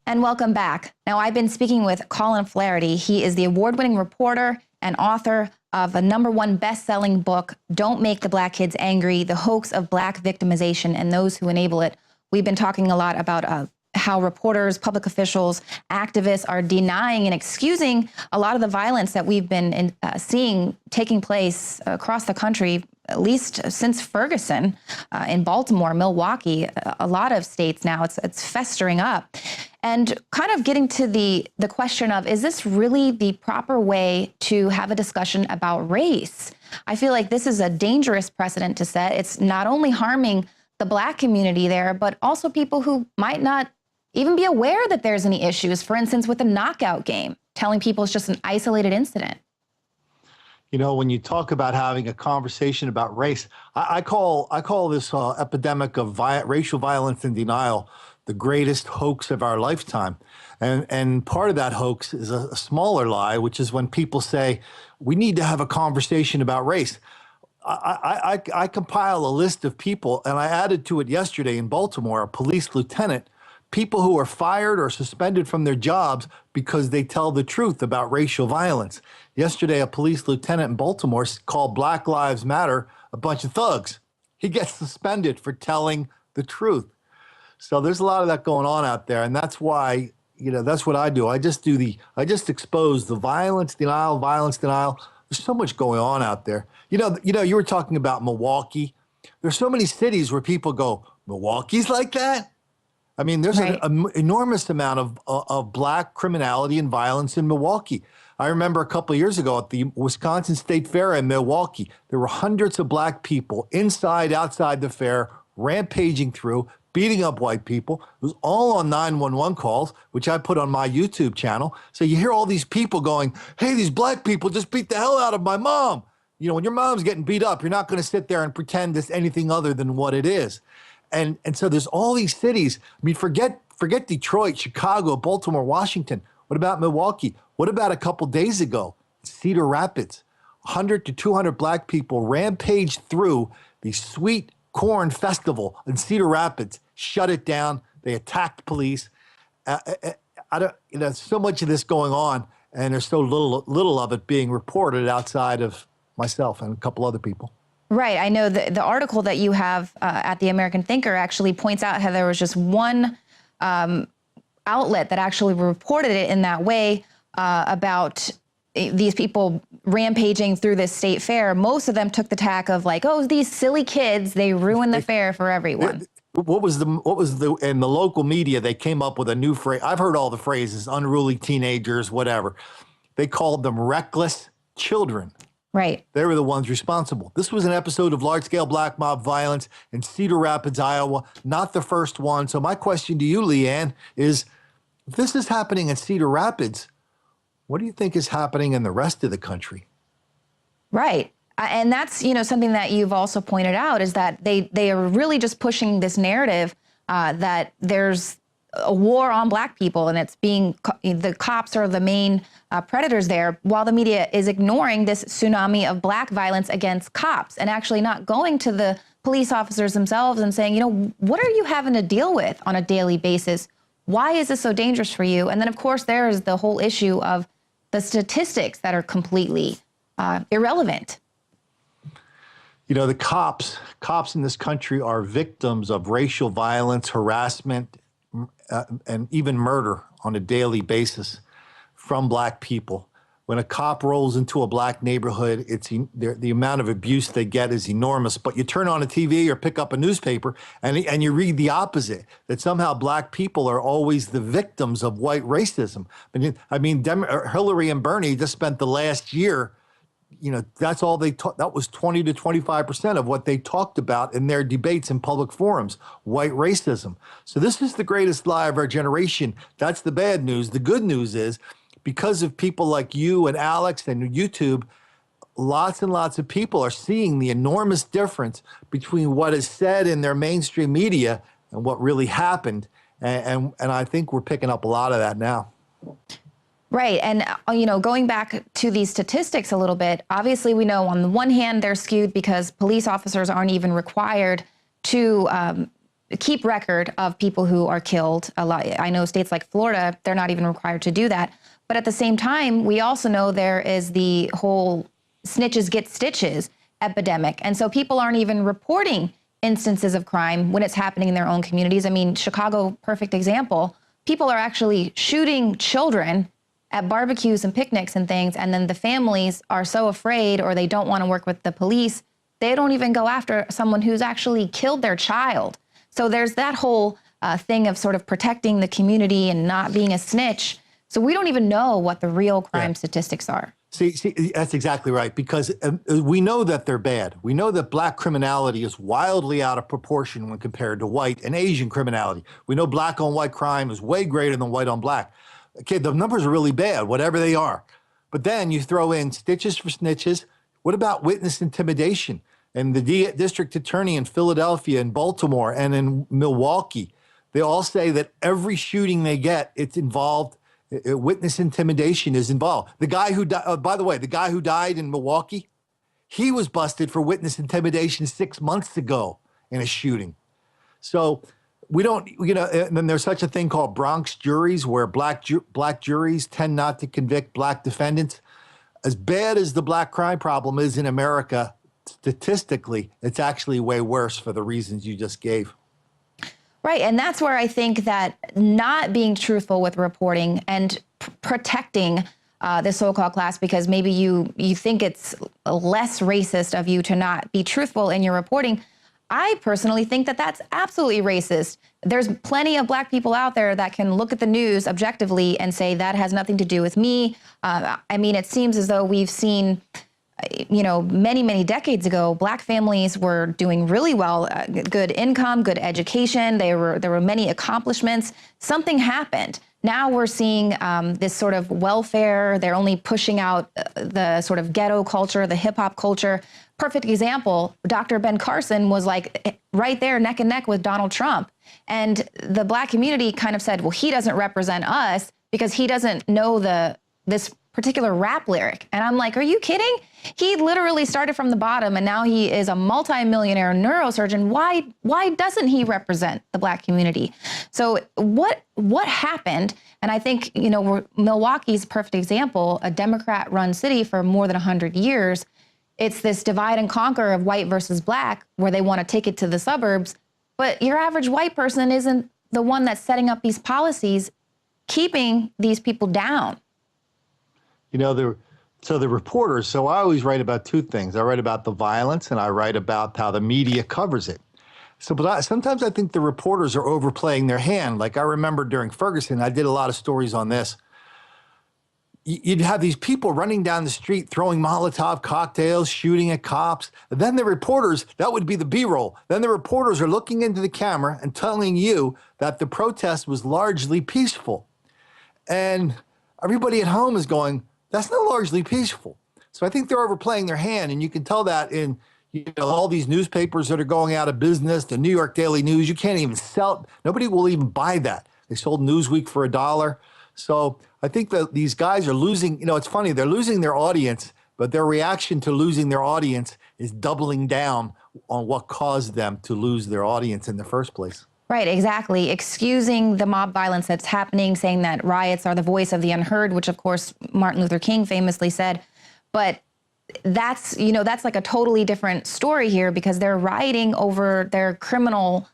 And welcome back. Now, I've been speaking with Colin Flaherty. He is the award-winning reporter and author of a #1 best-selling book, Don't Make the Black Kids Angry, The Hoax of Black Victimization and Those Who Enable It. We've been talking a lot about how reporters, public officials, activists are denying and excusing a lot of the violence that we've been seeing taking place across the country, at least since Ferguson, in Baltimore, Milwaukee, a lot of states now. It's festering up. And kind of getting to the question of, is this really the proper way to have a discussion about race? I feel like this is a dangerous precedent to set. It's not only harming the Black community there, but also people who might not even be aware that there's any issues. For instance, with the knockout game, telling people it's just an isolated incident. You know, when you talk about having a conversation about race, I call this epidemic of racial violence and denial the greatest hoax of our lifetime. And part of that hoax is a smaller lie, which is when people say, we need to have a conversation about race. I compile a list of people, and I added to it yesterday in Baltimore, a police lieutenant, people who are fired or suspended from their jobs because they tell the truth about racial violence. Yesterday, a police lieutenant in Baltimore called Black Lives Matter a bunch of thugs. He gets suspended for telling the truth. So there's a lot of that going on out there, and that's why, you know, that's what I do. I just expose the violence denial. There's so much going on out there. You know, you were talking about Milwaukee. There's so many cities where people go, Milwaukee's like that? I mean, there's an enormous amount of Black criminality and violence in Milwaukee. I remember a couple of years ago at the Wisconsin State Fair in Milwaukee, there were hundreds of Black people inside, outside the fair, rampaging through, beating up white people. It was all on 911 calls, which I put on my YouTube channel. So you hear all these people going, hey, these Black people just beat the hell out of my mom. You know, when your mom's getting beat up, you're not going to sit there and pretend it's anything other than what it is. And so there's all these cities. I mean, forget Detroit, Chicago, Baltimore, Washington. What about Milwaukee? What about a couple days ago, Cedar Rapids? 100 to 200 Black people rampaged through the Sweet Corn Festival in Cedar Rapids, shut it down. They attacked police. So much of this going on, and there's so little of it being reported outside of myself and a couple other people. Right. I know the article that you have at the American Thinker actually points out how there was just one outlet that actually reported it in that way about these people rampaging through this state fair. Most of them took the tack of like, oh, these silly kids, they ruined the fair for everyone. In the local media, they came up with a new phrase. I've heard all the phrases, unruly teenagers, whatever. They called them reckless children. Right. They were the ones responsible. This was an episode of large-scale Black mob violence in Cedar Rapids, Iowa, not the first one. So my question to you, Lee Ann, is if this is happening in Cedar Rapids, what do you think is happening in the rest of the country? Right. And that's, you know, something that you've also pointed out is that they are really just pushing this narrative that there's a war on Black people and it's the cops are the main predators there, while the media is ignoring this tsunami of Black violence against cops and actually not going to the police officers themselves and saying, you know, what are you having to deal with on a daily basis? Why is this so dangerous for you? And then, of course, there is the whole issue of the statistics that are completely irrelevant. You know, the cops in this country are victims of racial violence, harassment, and even murder on a daily basis from Black people. When a cop rolls into a Black neighborhood, the amount of abuse they get is enormous. But you turn on a TV or pick up a newspaper and you read the opposite, that somehow Black people are always the victims of white racism. I mean, Hillary and Bernie just spent the last year, you know, that's all they talked. That was 20 to 25% of what they talked about in their debates in public forums, white racism. So this is the greatest lie of our generation. That's the bad news. The good news is, because of people like you and Alex and YouTube, lots and lots of people are seeing the enormous difference between what is said in their mainstream media and what really happened. And I think we're picking up a lot of that now. Right. And, you know, going back to these statistics a little bit, obviously, we know on the one hand, they're skewed because police officers aren't even required to keep record of people who are killed. A lot. I know states like Florida, they're not even required to do that. But at the same time, we also know there is the whole snitches get stitches epidemic. And so people aren't even reporting instances of crime when it's happening in their own communities. I mean, Chicago, perfect example. People are actually shooting children at barbecues and picnics and things. And then the families are so afraid, or they don't want to work with the police. They don't even go after someone who's actually killed their child. So there's that whole thing of sort of protecting the community and not being a snitch. So we don't even know what the real crime statistics are. See, that's exactly right, because we know that they're bad. We know that black criminality is wildly out of proportion when compared to white and Asian criminality. We know black on white crime is way greater than white on black. Okay, the numbers are really bad, whatever they are. But then you throw in stitches for snitches. What about witness intimidation? And the district attorney in Philadelphia and Baltimore and in Milwaukee, they all say that every shooting they get, it's involved. Witness intimidation is involved. The guy who died, by the way, the guy who died in Milwaukee, he was busted for witness intimidation 6 months ago in a shooting. So we don't, and then there's such a thing called Bronx juries, where black juries tend not to convict black defendants. As bad as the black crime problem is in America, statistically, it's actually way worse for the reasons you just gave. Right. And that's where I think that not being truthful with reporting and protecting the so-called class, because maybe you think it's less racist of you to not be truthful in your reporting. I personally think that that's absolutely racist. There's plenty of black people out there that can look at the news objectively and say that has nothing to do with me. I mean, it seems as though we've seen, many, many decades ago, black families were doing really well, good income, good education. There were many accomplishments. Something happened. Now we're seeing this sort of welfare. They're only pushing out the sort of ghetto culture, the hip hop culture. Perfect example, Dr. Ben Carson was like right there neck and neck with Donald Trump. And the black community kind of said, well, he doesn't represent us because he doesn't know this particular rap lyric. And I'm like, are you kidding? He literally started from the bottom and now he is a multimillionaire neurosurgeon. Why doesn't he represent the black community? So what happened? And I think, Milwaukee's a perfect example, a Democrat-run city for more than 100 years. It's this divide and conquer of white versus black, where they want to take it to the suburbs. But your average white person isn't the one that's setting up these policies, keeping these people down. The reporters, so I always write about two things. I write about the violence and I write about how the media covers it. But sometimes I think the reporters are overplaying their hand. Like I remember during Ferguson, I did a lot of stories on this. You'd have these people running down the street, throwing Molotov cocktails, shooting at cops. And then the reporters, that would be the B-roll. Then the reporters are looking into the camera and telling you that the protest was largely peaceful. And everybody at home is going, that's not largely peaceful. So I think they're overplaying their hand, and you can tell that in all these newspapers that are going out of business, the New York Daily News. You can't even sell, nobody will even buy that. They sold Newsweek for $1. So I think that these guys are losing, it's funny, they're losing their audience, but their reaction to losing their audience is doubling down on what caused them to lose their audience in the first place. Right, exactly. Excusing the mob violence that's happening, saying that riots are the voice of the unheard, which of course Martin Luther King famously said. But that's like a totally different story here, because they're rioting over their criminal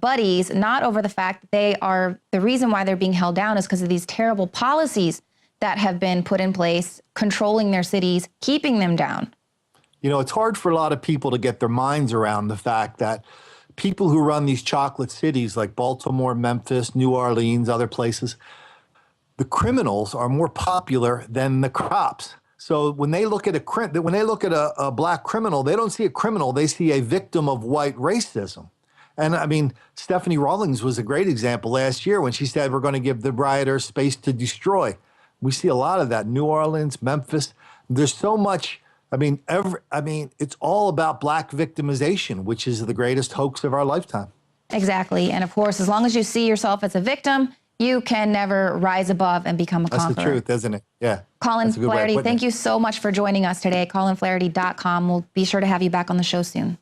buddies, not over the fact that they are, the reason why they're being held down is because of these terrible policies that have been put in place, controlling their cities, keeping them down. It's hard for a lot of people to get their minds around the fact that people who run these chocolate cities like Baltimore, Memphis, New Orleans, other places, the criminals are more popular than the cops. So when they look at a black criminal, they don't see a criminal, they see a victim of white racism. And I mean, Stephanie Rawlings was a great example last year when she said we're going to give the rioters space to destroy. We see a lot of that, New Orleans, Memphis. There's so much. It's all about black victimization, which is the greatest hoax of our lifetime. Exactly. And of course, as long as you see yourself as a victim, you can never rise above and become a conqueror. That's the truth, isn't it? Yeah. Colin Flaherty, thank you so much for joining us today. ColinFlaherty.com. We'll be sure to have you back on the show soon.